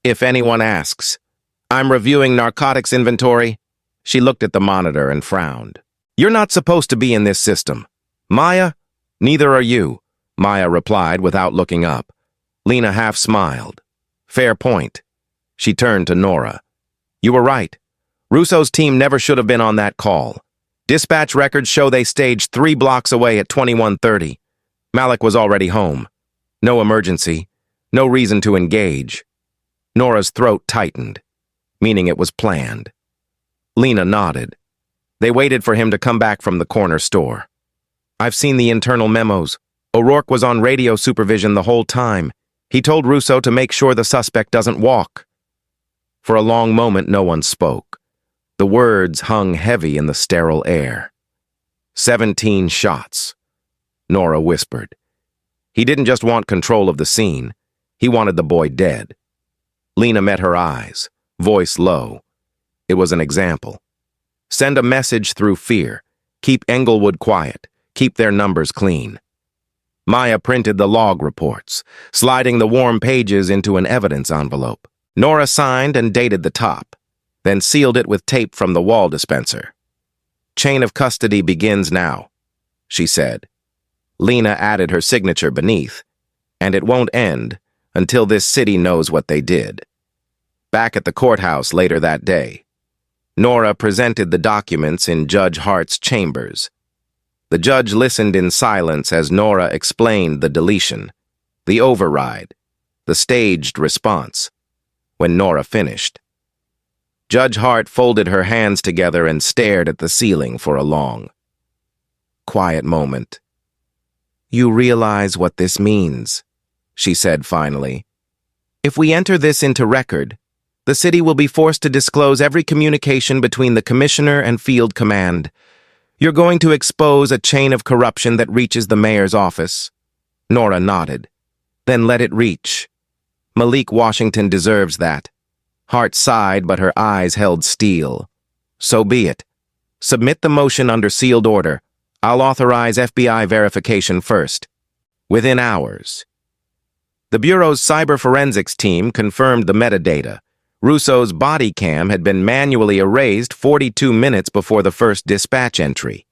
A: "If anyone asks. I'm reviewing narcotics inventory." She looked at the monitor and frowned. "You're not supposed to be in this system. Maya, neither are you," Maya replied without looking up. Lena half smiled. "Fair point." She turned to Nora. "You were right. Russo's team never should have been on that call. Dispatch records show they staged 3 blocks away at 21:30. Malik was already home. No emergency. No reason to engage." Nora's throat tightened, meaning it was planned. Lena nodded. They waited for him to come back from the corner store. "I've seen the internal memos. O'Rourke was on radio supervision the whole time. He told Russo to make sure the suspect doesn't walk." For a long moment, no one spoke. The words hung heavy in the sterile air. 17 shots, Nora whispered. He didn't just want control of the scene. He wanted the boy dead. Lena met her eyes, voice low. It was an example. Send a message through fear. Keep Englewood quiet. Keep their numbers clean. Maya printed the log reports, sliding the warm pages into an evidence envelope. Nora signed and dated the top, then sealed it with tape from the wall dispenser. "Chain of custody begins now," she said. Lena added her signature beneath, "and it won't end until this city knows what they did." Back at the courthouse later that day, Nora presented the documents in Judge Hart's chambers. The judge listened in silence as Nora explained the deletion, the override, the staged response. When Nora finished, Judge Hart folded her hands together and stared at the ceiling for a long, quiet moment. "You realize what this means," she said finally. "If we enter this into record, the city will be forced to disclose every communication between the commissioner and field command. You're going to expose a chain of corruption that reaches the mayor's office." Nora nodded. "Then let it reach. Malik Washington deserves that." Hart sighed, but her eyes held steel. "So be it. Submit the motion under sealed order. I'll authorize FBI verification first." Within hours, the Bureau's cyber forensics team confirmed the metadata. Russo's body cam had been manually erased 42 minutes before the first dispatch entry,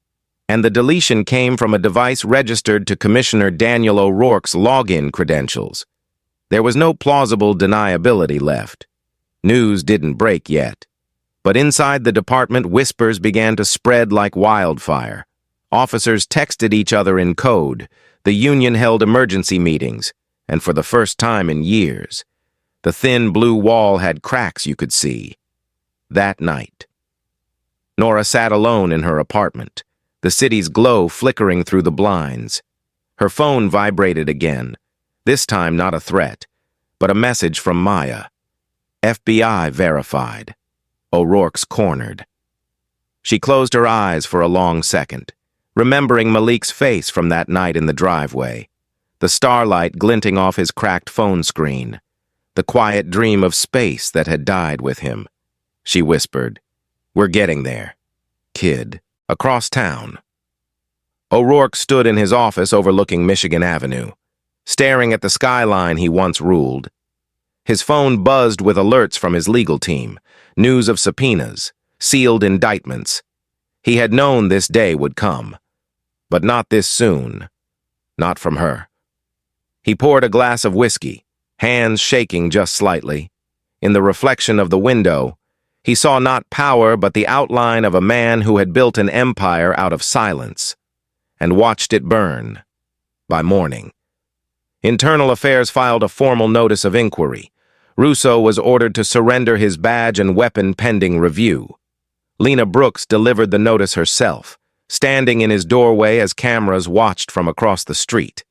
A: and the deletion came from a device registered to Commissioner Daniel O'Rourke's login credentials. There was no plausible deniability left. News didn't break yet, but inside the department, whispers began to spread like wildfire. Officers texted each other in code. The union held emergency meetings, and for the first time in years, the thin blue wall had cracks you could see. That night, Nora sat alone in her apartment, the city's glow flickering through the blinds. Her phone vibrated again, this time not a threat, but a message from Maya. FBI verified. O'Rourke's cornered. She closed her eyes for a long second, remembering Malik's face from that night in the driveway, the starlight glinting off his cracked phone screen, the quiet dream of space that had died with him. She whispered, "We're getting there, kid." Across town, O'Rourke stood in his office overlooking Michigan Avenue, staring at the skyline he once ruled. His phone buzzed with alerts from his legal team, news of subpoenas, sealed indictments. He had known this day would come, but not this soon, not from her. He poured a glass of whiskey, hands shaking just slightly. In the reflection of the window, he saw not power but the outline of a man who had built an empire out of silence, and watched it burn. By morning, Internal Affairs filed a formal notice of inquiry. Russo was ordered to surrender his badge and weapon pending review. Lena Brooks delivered the notice herself, standing in his doorway as cameras watched from across the street.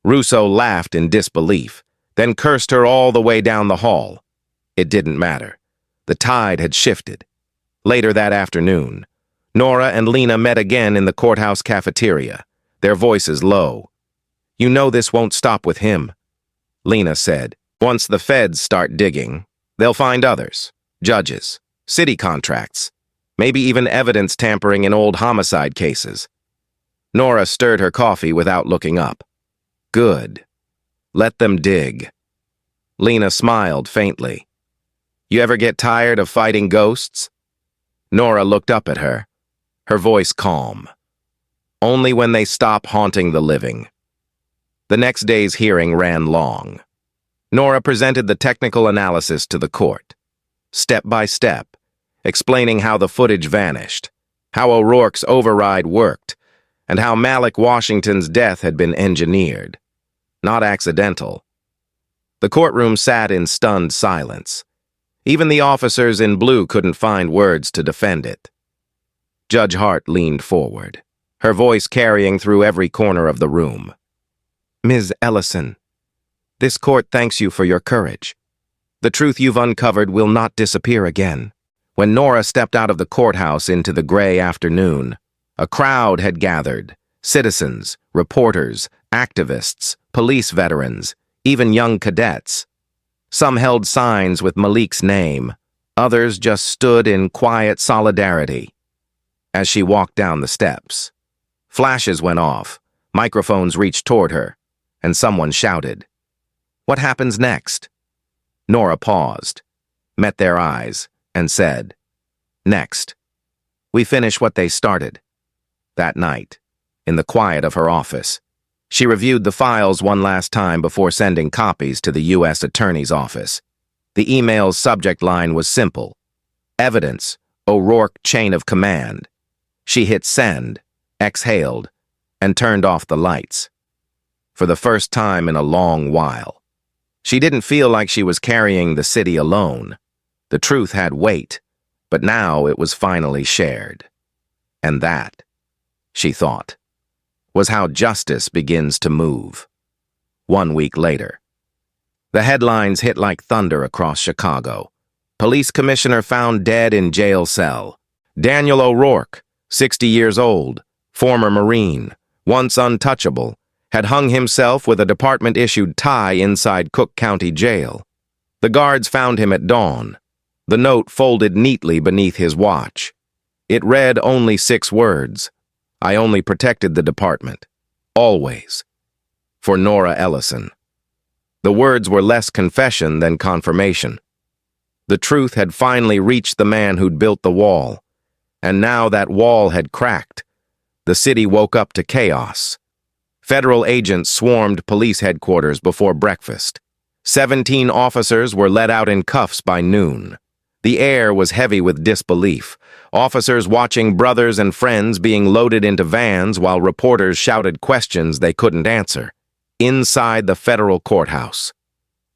A: Russo laughed in disbelief, then cursed her all the way down the hall. It didn't matter. The tide had shifted. Later that afternoon, Nora and Lena met again in the courthouse cafeteria, their voices low. "You know this won't stop with him," Lena said. Once the feds start digging, they'll find others. Judges, city contracts, maybe even evidence tampering in old homicide cases. Nora stirred her coffee without looking up. Good. Let them dig. Lena smiled faintly. You ever get tired of fighting ghosts? Nora looked up at her, her voice calm. Only when they stop haunting the living. The next day's hearing ran long. Nora presented the technical analysis to the court, step by step, explaining how the footage vanished, how O'Rourke's override worked, and how Malik Washington's death had been engineered, not accidental. The courtroom sat in stunned silence. Even the officers in blue couldn't find words to defend it. Judge Hart leaned forward, her voice carrying through every corner of the room. Ms. Ellison, this court thanks you for your courage. The truth you've uncovered will not disappear again. When Nora stepped out of the courthouse into the gray afternoon, a crowd had gathered, citizens, reporters, activists, police veterans, even young cadets. Some held signs with Malik's name, others just stood in quiet solidarity. As she walked down the steps, flashes went off, microphones reached toward her, and someone shouted, "What happens next?" Nora paused, met their eyes, and said, "Next. We finish what they started." That night, in the quiet of her office, she reviewed the files one last time before sending copies to the U.S. Attorney's Office. The email's subject line was simple. Evidence, O'Rourke chain of command. She hit send, exhaled, and turned off the lights. For the first time in a long while, she didn't feel like she was carrying the city alone. The truth had weight, but now it was finally shared. And that, she thought, was how justice begins to move. 1 week later, the headlines hit like thunder across Chicago. Police commissioner found dead in jail cell. Daniel O'Rourke, 60 years old, former Marine, once untouchable, had hung himself with a department-issued tie inside Cook County Jail. The guards found him at dawn, the note folded neatly beneath his watch. It read only 6 words. I only protected the department. Always. For Nora Ellison. The words were less confession than confirmation. The truth had finally reached the man who'd built the wall, and now that wall had cracked. The city woke up to chaos. Federal agents swarmed police headquarters before breakfast. 17 officers were let out in cuffs by noon. The air was heavy with disbelief, officers watching brothers and friends being loaded into vans while reporters shouted questions they couldn't answer. Inside the federal courthouse,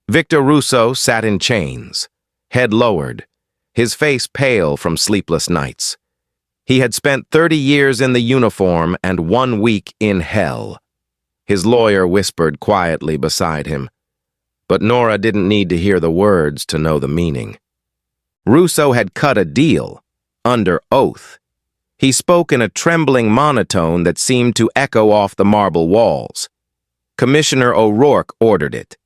A: Victor Russo sat in chains, head lowered, his face pale from sleepless nights. He had spent 30 years in the uniform and 1 week in hell. His lawyer whispered quietly beside him, but Nora didn't need to hear the words to know the meaning. Russo had cut a deal, under oath. He spoke in a trembling monotone that seemed to echo off the marble walls. Commissioner O'Rourke ordered it.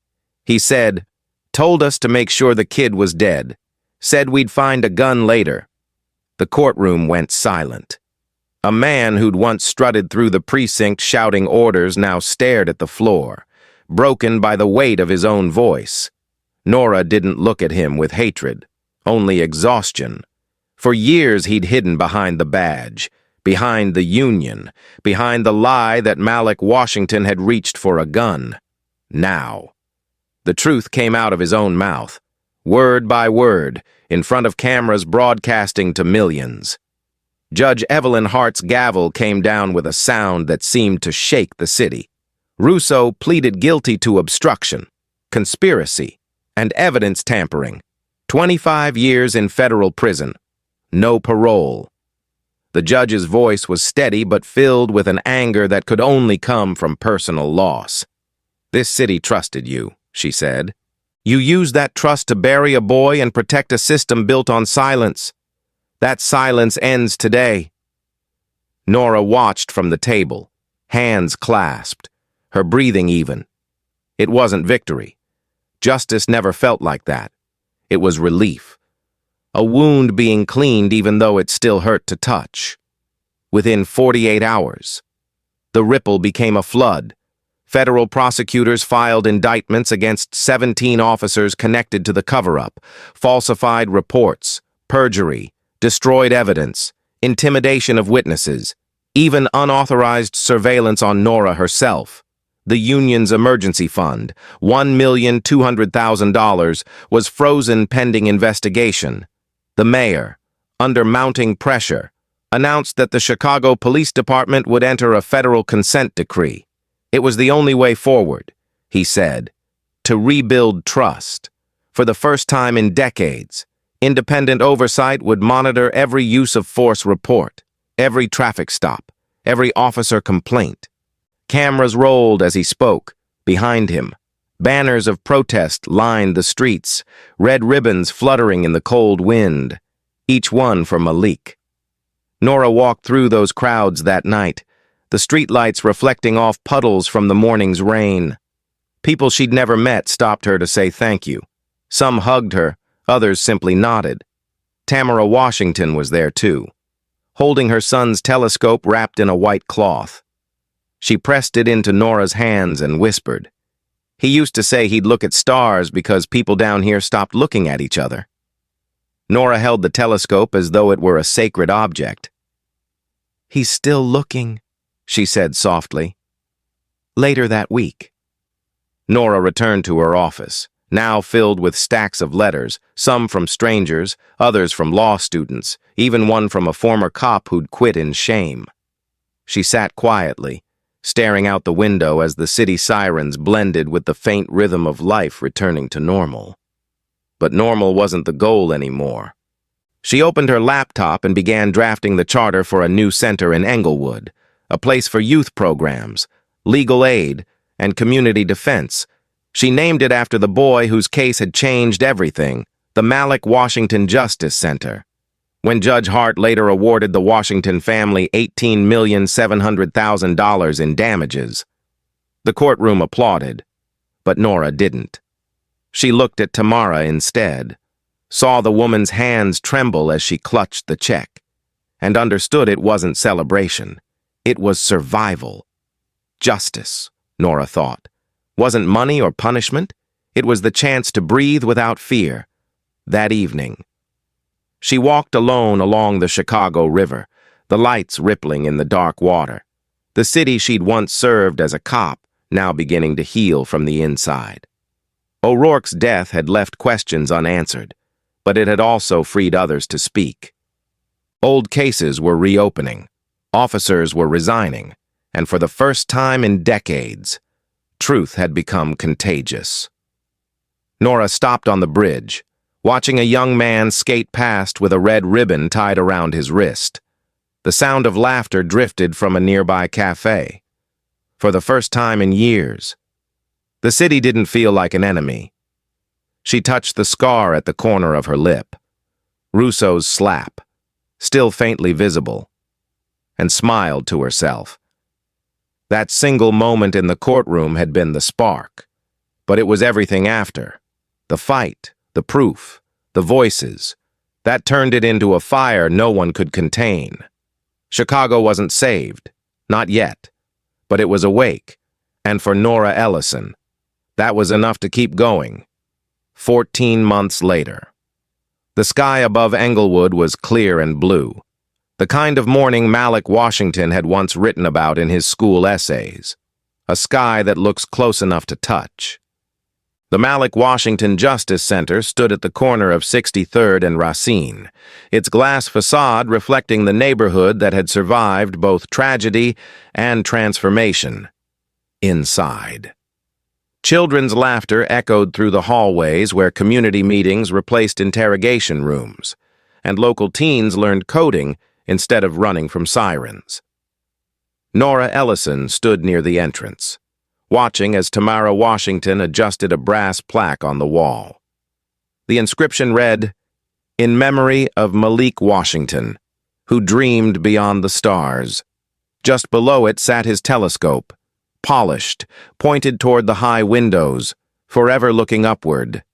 A: He said, "Told us to make sure the kid was dead. Said we'd find a gun later." The courtroom went silent. A man who'd once strutted through the precinct shouting orders now stared at the floor, broken by the weight of his own voice. Nora didn't look at him with hatred, only exhaustion. For years he'd hidden behind the badge, behind the union, behind the lie that Malik Washington had reached for a gun. Now, the truth came out of his own mouth, word by word, in front of cameras broadcasting to millions. Judge Evelyn Hart's gavel came down with a sound that seemed to shake the city. Russo pleaded guilty to obstruction, conspiracy, and evidence tampering. 25 years in federal prison. No parole. The judge's voice was steady but filled with an anger that could only come from personal loss. "This city trusted you," she said. "You used that trust to bury a boy and protect a system built on silence. That silence ends today." Nora watched from the table, hands clasped, her breathing even. It wasn't victory. Justice never felt like that. It was relief. A wound being cleaned even though it still hurt to touch. Within 48 hours, the ripple became a flood. Federal prosecutors filed indictments against 17 officers connected to the cover-up, falsified reports, perjury, destroyed evidence, intimidation of witnesses, even unauthorized surveillance on Nora herself. The union's emergency fund, $1,200,000, was frozen pending investigation. The mayor, under mounting pressure, announced that the Chicago Police Department would enter a federal consent decree. It was the only way forward, he said, to rebuild trust. For the first time in decades, independent oversight would monitor every use of force report, every traffic stop, every officer complaint. Cameras rolled as he spoke, behind him. Banners of protest lined the streets, red ribbons fluttering in the cold wind, each one for Malik. Nora walked through those crowds that night, the streetlights reflecting off puddles from the morning's rain. People she'd never met stopped her to say thank you. Some hugged her, others simply nodded. Tamara Washington was there too, holding her son's telescope wrapped in a white cloth. She pressed it into Nora's hands and whispered. He used to say he'd look at stars because people down here stopped looking at each other. Nora held the telescope as though it were a sacred object. He's still looking, she said softly. Later that week. Nora returned to her office, now filled with stacks of letters, some from strangers, others from law students, even one from a former cop who'd quit in shame. She sat quietly, staring out the window as the city sirens blended with the faint rhythm of life returning to normal. But normal wasn't the goal anymore. She opened her laptop and began drafting the charter for a new center in Englewood, a place for youth programs, legal aid, and community defense. She named it after the boy whose case had changed everything, the Malik Washington Justice Center. When Judge Hart later awarded the Washington family $18,700,000 in damages, the courtroom applauded, but Nora didn't. She looked at Tamara instead, saw the woman's hands tremble as she clutched the check, and understood it wasn't celebration. It was survival. Justice, Nora thought, wasn't money or punishment. It was the chance to breathe without fear. That evening, she walked alone along the Chicago River, the lights rippling in the dark water. The city she'd once served as a cop, now beginning to heal from the inside. O'Rourke's death had left questions unanswered, but it had also freed others to speak. Old cases were reopening, officers were resigning, and for the first time in decades, truth had become contagious. Nora stopped on the bridge, watching a young man skate past with a red ribbon tied around his wrist. The sound of laughter drifted from a nearby cafe. For the first time in years, the city didn't feel like an enemy. She touched the scar at the corner of her lip, Russo's slap, still faintly visible, and smiled to herself. That single moment in the courtroom had been the spark, but it was everything after. The fight, the proof, the voices, that turned it into a fire no one could contain. Chicago wasn't saved, not yet, but it was awake, and for Nora Ellison, that was enough to keep going. 14 months later. The sky above Englewood was clear and blue, the kind of morning Malik Washington had once written about in his school essays, a sky that looks close enough to touch. The Malik Washington Justice Center stood at the corner of 63rd and Racine, its glass facade reflecting the neighborhood that had survived both tragedy and transformation. Inside, children's laughter echoed through the hallways where community meetings replaced interrogation rooms, and local teens learned coding instead of running from sirens. Nora Ellison stood near the entrance, watching as Tamara Washington adjusted a brass plaque on the wall. The inscription read, "In memory of Malik Washington, who dreamed beyond the stars." Just below it sat his telescope, polished, pointed toward the high windows, forever looking upward.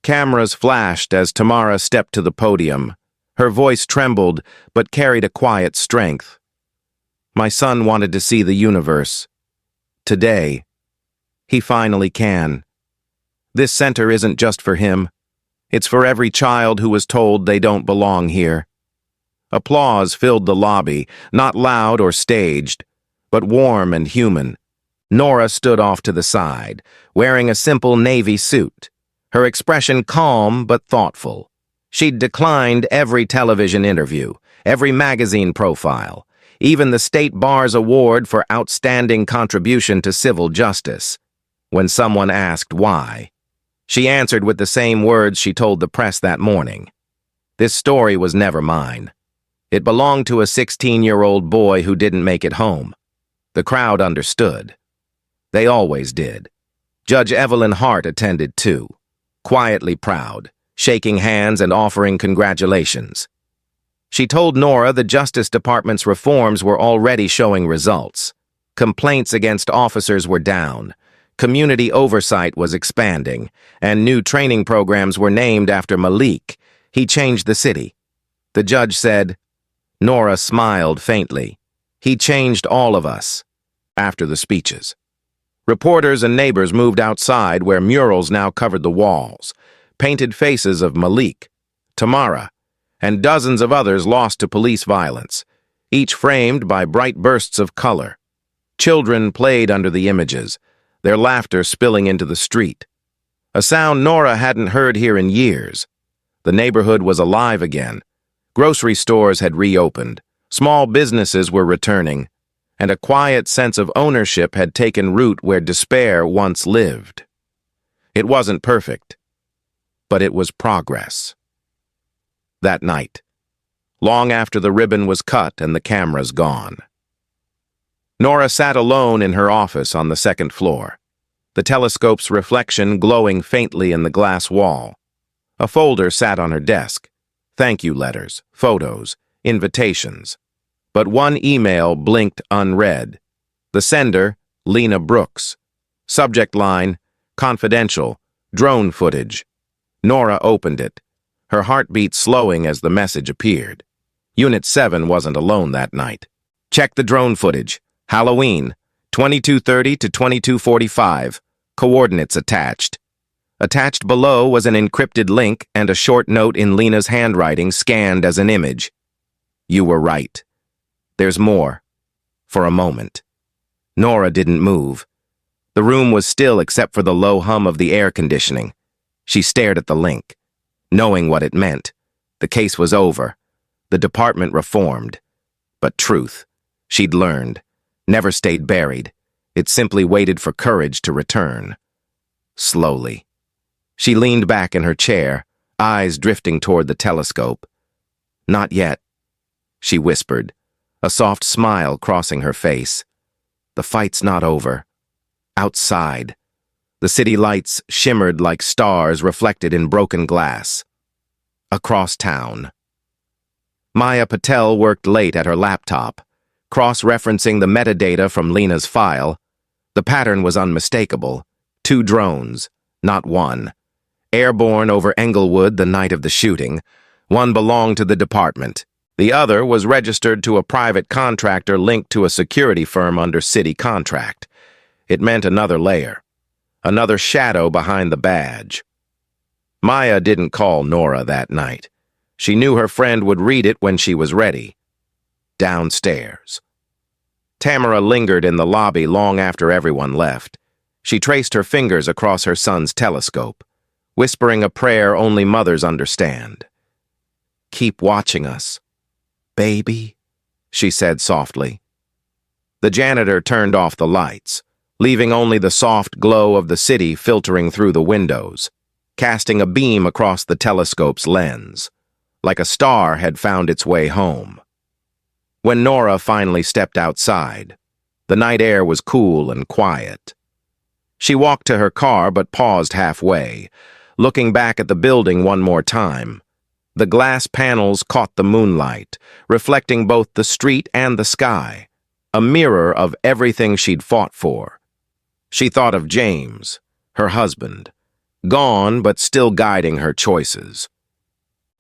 A: Cameras flashed as Tamara stepped to the podium. Her voice trembled, but carried a quiet strength. My son wanted to see the universe. Today, he finally can. This center isn't just for him. It's for every child who was told they don't belong here. Applause filled the lobby, not loud or staged, but warm and human. Nora stood off to the side, wearing a simple navy suit, her expression calm but thoughtful. She'd declined every television interview, every magazine profile, even the State Bar's award for outstanding contribution to civil justice. When someone asked why, she answered with the same words she told the press that morning. This story was never mine. It belonged to a 16-year-old boy who didn't make it home. The crowd understood. They always did. Judge Evelyn Hart attended too, quietly proud, shaking hands and offering congratulations. She told Nora the Justice Department's reforms were already showing results. Complaints against officers were down, community oversight was expanding, and new training programs were named after Malik. He changed the city. The judge said. Nora smiled faintly. He changed all of us. After the speeches, reporters and neighbors moved outside where murals now covered the walls, painted faces of Malik, Tamara, and dozens of others lost to police violence, each framed by bright bursts of color. Children played under the images, their laughter spilling into the street. A sound Nora hadn't heard here in years. The neighborhood was alive again. Grocery stores had reopened, small businesses were returning, and a quiet sense of ownership had taken root where despair once lived. It wasn't perfect, but it was progress. That night, long after the ribbon was cut and the cameras gone, Nora sat alone in her office on the second floor, the telescope's reflection glowing faintly in the glass wall. A folder sat on her desk, thank you letters, photos, invitations. But one email blinked unread. The sender, Lena Brooks. Subject line, confidential, drone footage. Nora opened it, her heartbeat slowing as the message appeared. Unit 7 wasn't alone that night. Check the drone footage. Halloween, 22:30 to 22:45. Coordinates attached. Attached below was an encrypted link and a short note in Lena's handwriting scanned as an image. You were right. There's more. For a moment. Nora didn't move. The room was still except for the low hum of the air conditioning. She stared at the link, knowing what it meant. The case was over. The department reformed. But truth, she'd learned, never stayed buried. It simply waited for courage to return. Slowly. She leaned back in her chair, eyes drifting toward the telescope. Not yet, she whispered, a soft smile crossing her face. The fight's not over. Outside, the city lights shimmered like stars reflected in broken glass. Across town. Maya Patel worked late at her laptop, cross-referencing the metadata from Lena's file. The pattern was unmistakable. 2 drones, not one. Airborne over Englewood the night of the shooting. One belonged to the department. The other was registered to a private contractor linked to a security firm under city contract. It meant another layer, another shadow behind the badge. Maya didn't call Nora that night. She knew her friend would read it when she was ready. Downstairs. Tamara lingered in the lobby long after everyone left. She traced her fingers across her son's telescope, whispering a prayer only mothers understand. Keep watching us, baby, she said softly. The janitor turned off the lights, leaving only the soft glow of the city filtering through the windows, casting a beam across the telescope's lens, like a star had found its way home. When Nora finally stepped outside, the night air was cool and quiet. She walked to her car but paused halfway, looking back at the building one more time. The glass panels caught the moonlight, reflecting both the street and the sky, a mirror of everything she'd fought for. She thought of James, her husband, gone but still guiding her choices.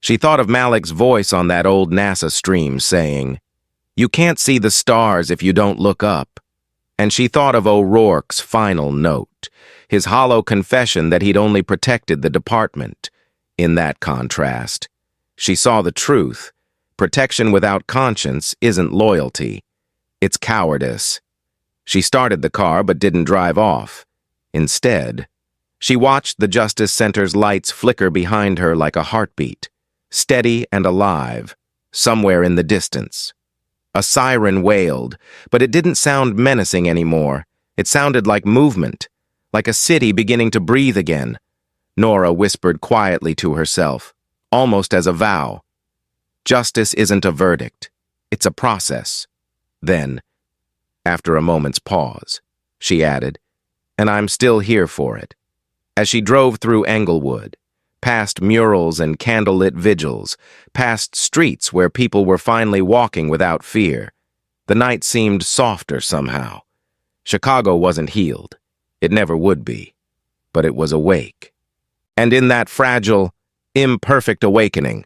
A: She thought of Malik's voice on that old NASA stream saying, "You can't see the stars if you don't look up." And she thought of O'Rourke's final note, his hollow confession that he'd only protected the department. In that contrast, she saw the truth. Protection without conscience isn't loyalty. It's cowardice. She started the car but didn't drive off. Instead, she watched the Justice Center's lights flicker behind her like a heartbeat, steady and alive, somewhere in the distance. A siren wailed, but it didn't sound menacing anymore. It sounded like movement, like a city beginning to breathe again. Nora whispered quietly to herself, almost as a vow. Justice isn't a verdict. It's a process. Then, after a moment's pause, she added, "And I'm still here for it." As she drove through Englewood, past murals and candlelit vigils, past streets where people were finally walking without fear, the night seemed softer somehow. Chicago wasn't healed. It never would be. But it was awake. And in that fragile, imperfect awakening,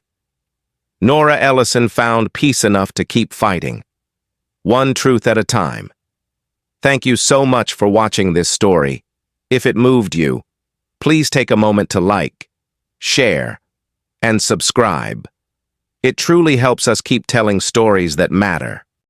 A: Nora Ellison found peace enough to keep fighting, one truth at a time. Thank you so much for watching this story. If it moved you, please take a moment to like, share, and subscribe. It truly helps us keep telling stories that matter.